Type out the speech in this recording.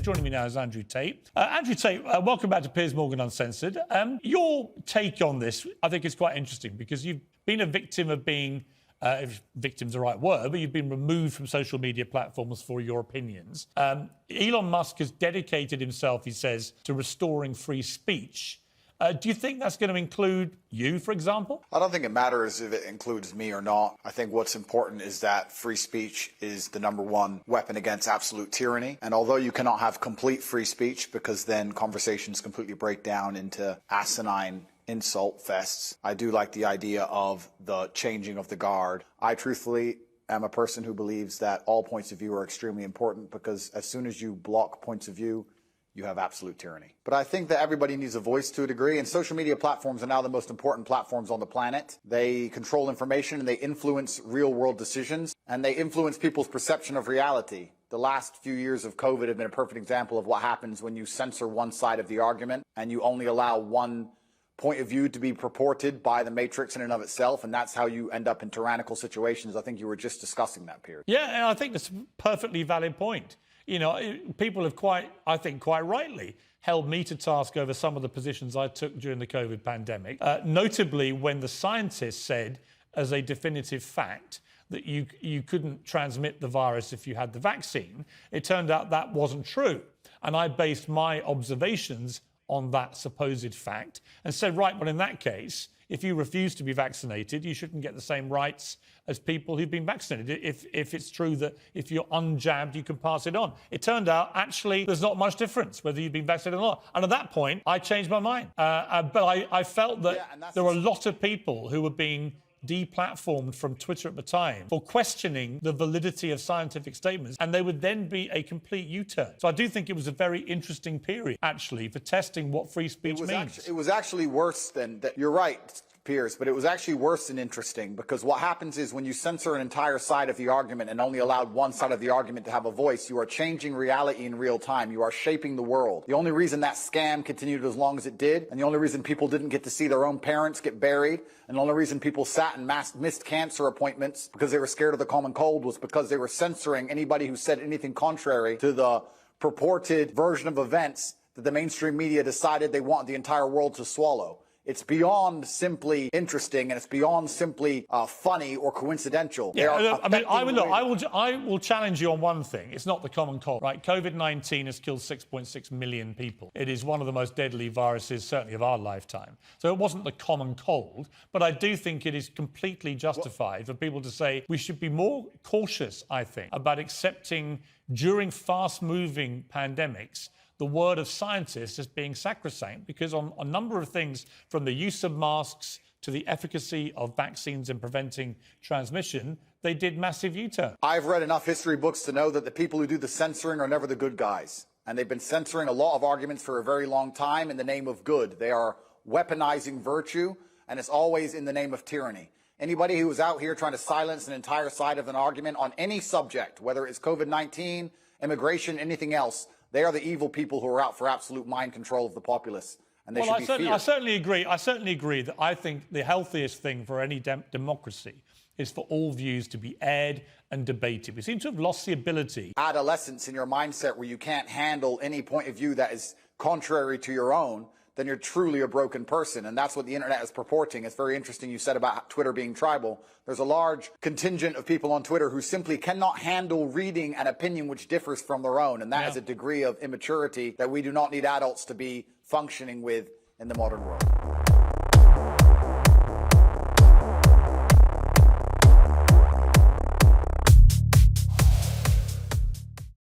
Joining me now is Andrew Tate. Andrew Tate, welcome back to Piers Morgan Uncensored. Your take on this, I think, is quite interesting because you've been a victim of being, if victim's the right word, but you've been removed from social media platforms for your opinions. Elon Musk has dedicated himself, he says, to restoring free speech. Do you think that's going to include you, for example? I don't think it matters if it includes me or not. I think what's important is that free speech is the #1 weapon against absolute tyranny. And although you cannot have complete free speech because then conversations completely break down into asinine insult fests, I do like the idea of the changing of the guard. I truthfully am a person who believes that all points of view are extremely important because as soon as you block points of view, you have absolute tyranny. But I think that everybody needs a voice to a degree, and social media platforms are now the most important platforms on the planet. They control information and they influence real-world decisions, and they influence people's perception of reality. The last few years of COVID have been a perfect example of what happens when you censor one side of the argument and you only allow one point of view to be purported by the matrix in and of itself, and that's how you end up in tyrannical situations. I think you were just discussing that, Piers. Yeah, and I think that's a perfectly valid point. You know, people have quite rightly, held me to task over some of the positions I took during the COVID pandemic, notably when the scientists said as a definitive fact that you couldn't transmit the virus if you had the vaccine. It turned out that wasn't true. And I based my observations on that supposed fact and said, right, well, in that case, if you refuse to be vaccinated, you shouldn't get the same rights as people who've been vaccinated. If it's true that if you're unjabbed, you can pass it on. It turned out, actually, there's not much difference whether you've been vaccinated or not. And at that point, I changed my mind. But I felt that there were a lot of people who were being deplatformed from Twitter at the time for questioning the validity of scientific statements, and they would then be a complete U-turn. So I do think it was a very interesting period, actually, for testing what free speech means. It was actually worse than that. You're right, Piers, but it was actually worse than interesting because what happens is when you censor an entire side of the argument and only allowed one side of the argument to have a voice, you are changing reality in real time. You are shaping the world. The only reason that scam continued as long as it did, and the only reason people didn't get to see their own parents get buried, and the only reason people sat and missed cancer appointments because they were scared of the common cold was because they were censoring anybody who said anything contrary to the purported version of events that the mainstream media decided they want the entire world to swallow. It's beyond simply interesting, and it's beyond simply funny or coincidental. Yeah, I will challenge you on one thing. It's not the common cold, right? COVID-19 has killed 6.6 million people. It is one of the most deadly viruses, certainly of our lifetime. So it wasn't the common cold, but I do think it is completely justified for people to say we should be more cautious, I think, about accepting during fast-moving pandemics the word of scientists as being sacrosanct, because on a number of things, from the use of masks to the efficacy of vaccines in preventing transmission, they did massive U-turn. I've read enough history books to know that the people who do the censoring are never the good guys. And they've been censoring a lot of arguments for a very long time in the name of good. They are weaponizing virtue, and it's always in the name of tyranny. Anybody who is out here trying to silence an entire side of an argument on any subject, whether it's COVID-19, immigration, anything else, they are the evil people who are out for absolute mind control of the populace, and they should be feared. I certainly agree. I certainly agree that I think the healthiest thing for any democracy is for all views to be aired and debated. We seem to have lost the ability. Adolescence in your mindset where you can't handle any point of view that is contrary to your own, then you're truly a broken person. And that's what the internet is purporting. It's very interesting you said about Twitter being tribal. There's a large contingent of people on Twitter who simply cannot handle reading an opinion which differs from their own. And that is a degree of immaturity that we do not need adults to be functioning with in the modern world.